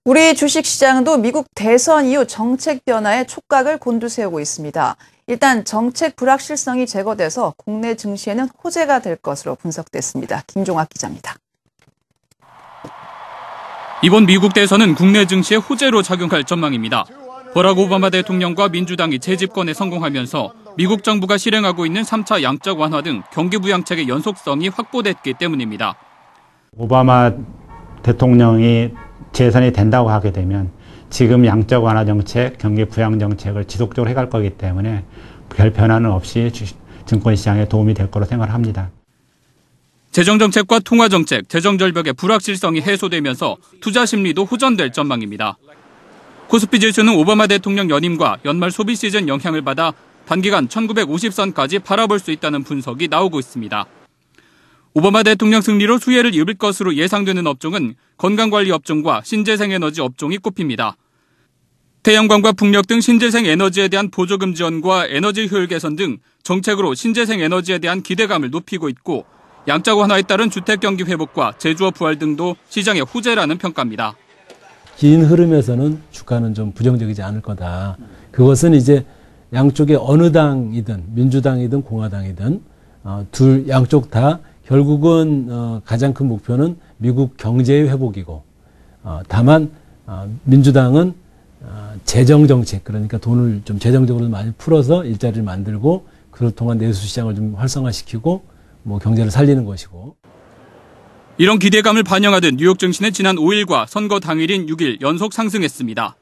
우리 주식시장도 미국 대선 이후 정책 변화에 촉각을 곤두세우고 있습니다. 일단 정책 불확실성이 제거돼서 국내 증시에는 호재가 될 것으로 분석됐습니다. 김종학 기자입니다. 이번 미국 대선은 국내 증시에 호재로 작용할 전망입니다. 버락 오바마 대통령과 민주당이 재집권에 성공하면서 미국 정부가 실행하고 있는 3차 양적 완화 등 경기 부양책의 연속성이 확보됐기 때문입니다. 오바마 대통령이 재선이 된다고 하게 되면 지금 양적 완화 정책, 경기 부양 정책을 지속적으로 해갈 거기 때문에 별 변화는 없이 증권시장에 도움이 될 거로 생각을 합니다. 재정정책과 통화정책, 재정절벽의 불확실성이 해소되면서 투자 심리도 호전될 전망입니다. 코스피 지수는 오바마 대통령 연임과 연말 소비 시즌 영향을 받아 단기간 1950선까지 바라볼 수 있다는 분석이 나오고 있습니다. 오바마 대통령 승리로 수혜를 입을 것으로 예상되는 업종은 건강관리 업종과 신재생에너지 업종이 꼽힙니다. 태양광과 풍력 등 신재생 에너지에 대한 보조금 지원과 에너지 효율 개선 등 정책으로 신재생 에너지에 대한 기대감을 높이고 있고 양적 완화에 따른 주택 경기 회복과 제조업 부활 등도 시장의 호재라는 평가입니다. 긴 흐름에서는 주가는 좀 부정적이지 않을 거다. 그것은 이제 양쪽에 어느 당이든 민주당이든 공화당이든 둘 양쪽 다 결국은 가장 큰 목표는 미국 경제의 회복이고 다만 민주당은 재정 정책, 그러니까 돈을 좀 재정적으로 많이 풀어서 일자리를 만들고 그를 통한 내수 시장을 좀 활성화시키고 뭐 경제를 살리는 것이고. 이런 기대감을 반영하듯 뉴욕 증시는 지난 5일과 선거 당일인 6일 연속 상승했습니다.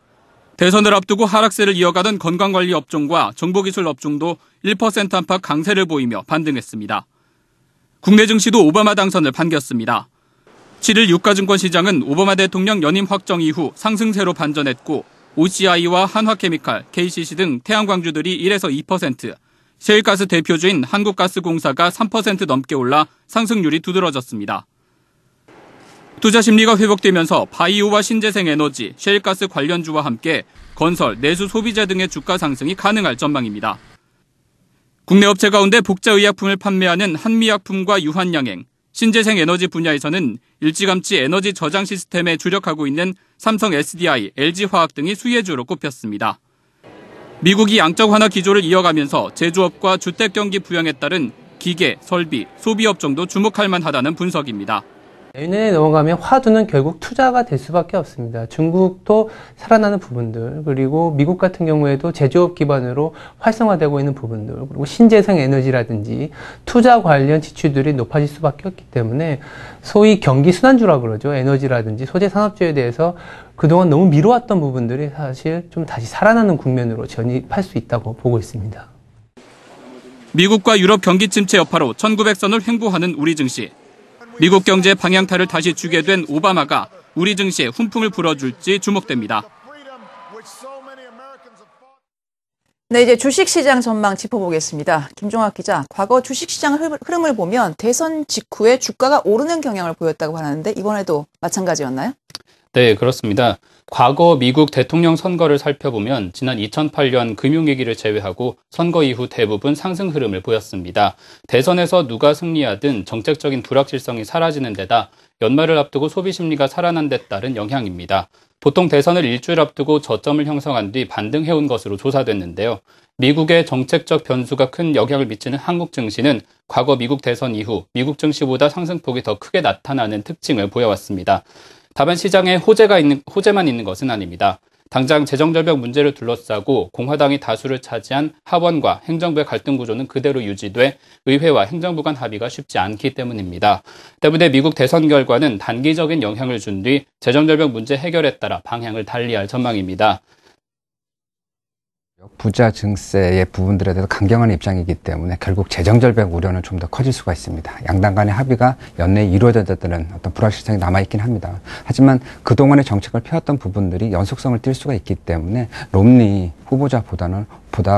대선을 앞두고 하락세를 이어가던 건강관리 업종과 정보기술 업종도 1% 안팎 강세를 보이며 반등했습니다. 국내 증시도 오바마 당선을 반겼습니다. 7일 유가증권 시장은 오바마 대통령 연임 확정 이후 상승세로 반전했고 OCI와 한화케미칼, KCC 등 태양광주들이 1에서 2%, 셰일가스 대표주인 한국가스공사가 3% 넘게 올라 상승률이 두드러졌습니다. 투자 심리가 회복되면서 바이오와 신재생에너지, 셰일가스 관련주와 함께 건설, 내수 소비재 등의 주가 상승이 가능할 전망입니다. 국내 업체 가운데 복자의약품을 판매하는 한미약품과 유한양행, 신재생에너지 분야에서는 일찌감치 에너지 저장 시스템에 주력하고 있는 삼성 SDI, LG화학 등이 수혜주로 꼽혔습니다. 미국이 양적 완화 기조를 이어가면서 제조업과 주택 경기 부양에 따른 기계, 설비, 소비업종도 주목할 만하다는 분석입니다. 내년에 넘어가면 화두는 결국 투자가 될 수밖에 없습니다. 중국도 살아나는 부분들, 그리고 미국 같은 경우에도 제조업 기반으로 활성화되고 있는 부분들, 그리고 신재생 에너지라든지 투자 관련 지출들이 높아질 수밖에 없기 때문에 소위 경기 순환주라고 그러죠. 에너지라든지 소재 산업주에 대해서 그동안 너무 미뤄왔던 부분들이 사실 좀 다시 살아나는 국면으로 전입할 수 있다고 보고 있습니다. 미국과 유럽 경기 침체 여파로 1900선을 횡보하는 우리 증시. 미국 경제 방향타를 다시 주게 된 오바마가 우리 증시에 훈풍을 불어줄지 주목됩니다. 네, 이제 주식시장 전망 짚어보겠습니다. 김종학 기자, 과거 주식시장 흐름을 보면 대선 직후에 주가가 오르는 경향을 보였다고 하는데 이번에도 마찬가지였나요? 네, 그렇습니다. 과거 미국 대통령 선거를 살펴보면 지난 2008년 금융위기를 제외하고 선거 이후 대부분 상승 흐름을 보였습니다. 대선에서 누가 승리하든 정책적인 불확실성이 사라지는 데다 연말을 앞두고 소비 심리가 살아난 데 따른 영향입니다. 보통 대선을 일주일 앞두고 저점을 형성한 뒤 반등해온 것으로 조사됐는데요. 미국의 정책적 변수가 큰 영향을 미치는 한국 증시는 과거 미국 대선 이후 미국 증시보다 상승폭이 더 크게 나타나는 특징을 보여왔습니다. 다만 시장에 호재만 있는 것은 아닙니다. 당장 재정절벽 문제를 둘러싸고 공화당이 다수를 차지한 하원과 행정부의 갈등 구조는 그대로 유지돼 의회와 행정부 간 합의가 쉽지 않기 때문입니다. 때문에 미국 대선 결과는 단기적인 영향을 준 뒤 재정절벽 문제 해결에 따라 방향을 달리할 전망입니다. 부자 증세의 부분들에 대해서 강경한 입장이기 때문에 결국 재정절벽 우려는 좀 더 커질 수가 있습니다. 양당 간의 합의가 연내에 이루어졌다는 어떤 불확실성이 남아있긴 합니다. 하지만 그동안의 정책을 펴왔던 부분들이 연속성을 띌 수가 있기 때문에 롬니 후보자보다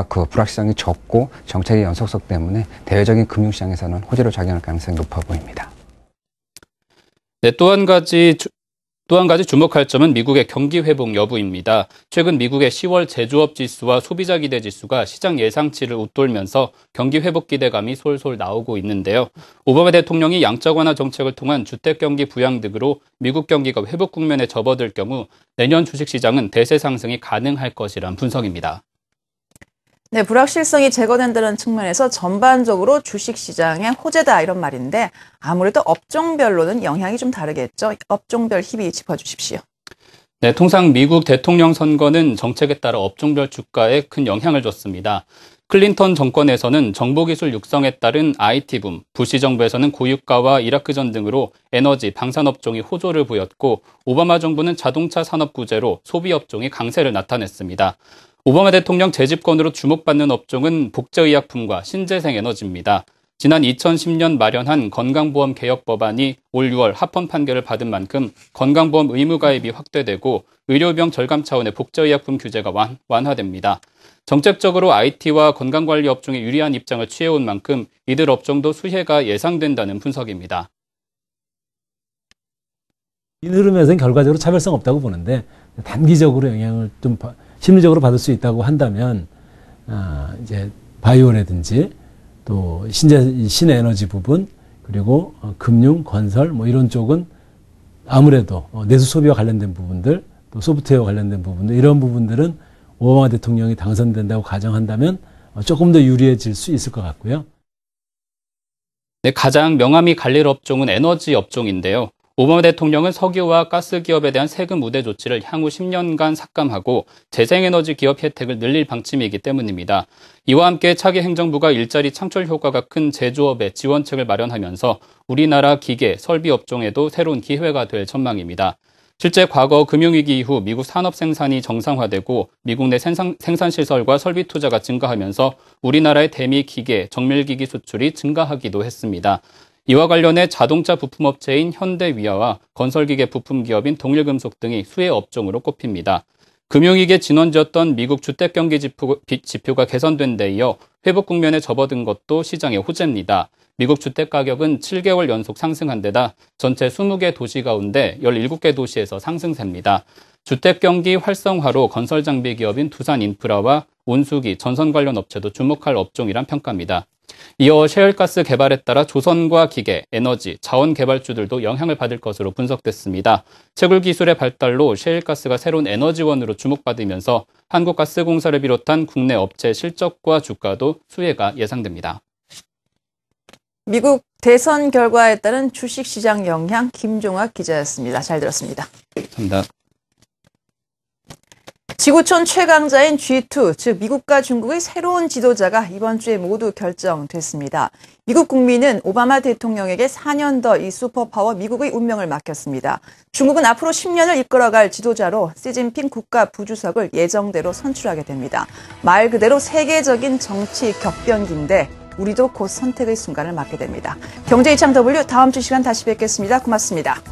그 불확실성이 적고 정책의 연속성 때문에 대외적인 금융시장에서는 호재로 작용할 가능성이 높아 보입니다. 네, 또 한 가지 또 한 가지 주목할 점은 미국의 경기 회복 여부입니다. 최근 미국의 10월 제조업 지수와 소비자 기대 지수가 시장 예상치를 웃돌면서 경기 회복 기대감이 솔솔 나오고 있는데요. 오바마 대통령이 양적 완화 정책을 통한 주택 경기 부양 등으로 미국 경기가 회복 국면에 접어들 경우 내년 주식시장은 대세 상승이 가능할 것이란 분석입니다. 네, 불확실성이 제거된다는 측면에서 전반적으로 주식시장의 호재다 이런 말인데 아무래도 업종별로는 영향이 좀 다르겠죠. 업종별 희비 짚어주십시오. 네, 통상 미국 대통령 선거는 정책에 따라 업종별 주가에 큰 영향을 줬습니다. 클린턴 정권에서는 정보기술 육성에 따른 IT붐, 부시 정부에서는 고유가와 이라크전 등으로 에너지, 방산업종이 호조를 보였고 오바마 정부는 자동차 산업 구제로 소비업종이 강세를 나타냈습니다. 오바마 대통령 재집권으로 주목받는 업종은 복제의약품과 신재생 에너지입니다. 지난 2010년 마련한 건강보험 개혁 법안이 올 6월 합헌 판결을 받은 만큼 건강보험 의무가입이 확대되고 의료비용 절감 차원의 복제의약품 규제가 완화됩니다. 정책적으로 IT와 건강관리 업종에 유리한 입장을 취해온 만큼 이들 업종도 수혜가 예상된다는 분석입니다. 이 흐름에서는 결과적으로 차별성 없다고 보는데 단기적으로 영향을 좀 심리적으로 받을 수 있다고 한다면 이제 바이오라든지 또 신에너지 부분 그리고 금융, 건설 뭐 이런 쪽은 아무래도 내수 소비와 관련된 부분들 또 소프트웨어 관련된 부분들 이런 부분들은 오바마 대통령이 당선된다고 가정한다면 조금 더 유리해질 수 있을 것 같고요. 네, 가장 명암이 갈릴 업종은 에너지 업종인데요. 오바마 대통령은 석유와 가스 기업에 대한 세금 우대 조치를 향후 10년간 삭감하고 재생에너지 기업 혜택을 늘릴 방침이기 때문입니다. 이와 함께 차기 행정부가 일자리 창출 효과가 큰 제조업에 지원책을 마련하면서 우리나라 기계, 설비 업종에도 새로운 기회가 될 전망입니다. 실제 과거 금융위기 이후 미국 산업 생산이 정상화되고 미국 내 생산시설과 설비 투자가 증가하면서 우리나라의 대미 기계, 정밀기기 수출이 증가하기도 했습니다. 이와 관련해 자동차 부품업체인 현대위아와 건설기계 부품기업인 동일금속 등이 수혜 업종으로 꼽힙니다. 금융위기의 진원지였던 미국 주택경기 지표가 개선된 데 이어 회복 국면에 접어든 것도 시장의 호재입니다. 미국 주택가격은 7개월 연속 상승한 데다 전체 20개 도시 가운데 17개 도시에서 상승세입니다. 주택경기 활성화로 건설장비 기업인 두산인프라와 온수기, 전선 관련 업체도 주목할 업종이란 평가입니다. 이어 셰일가스 개발에 따라 조선과 기계, 에너지, 자원 개발주들도 영향을 받을 것으로 분석됐습니다. 채굴 기술의 발달로 셰일가스가 새로운 에너지원으로 주목받으면서 한국가스공사를 비롯한 국내 업체 실적과 주가도 수혜가 예상됩니다. 미국 대선 결과에 따른 주식시장 영향 김종학 기자였습니다. 잘 들었습니다. 감사합니다. 지구촌 최강자인 G2, 즉 미국과 중국의 새로운 지도자가 이번 주에 모두 결정됐습니다. 미국 국민은 오바마 대통령에게 4년 더 이 슈퍼파워 미국의 운명을 맡겼습니다. 중국은 앞으로 10년을 이끌어갈 지도자로 시진핑 국가 부주석을 예정대로 선출하게 됩니다. 말 그대로 세계적인 정치 격변기인데 우리도 곧 선택의 순간을 맞게 됩니다. 경제이창 W 다음 주 시간 다시 뵙겠습니다. 고맙습니다.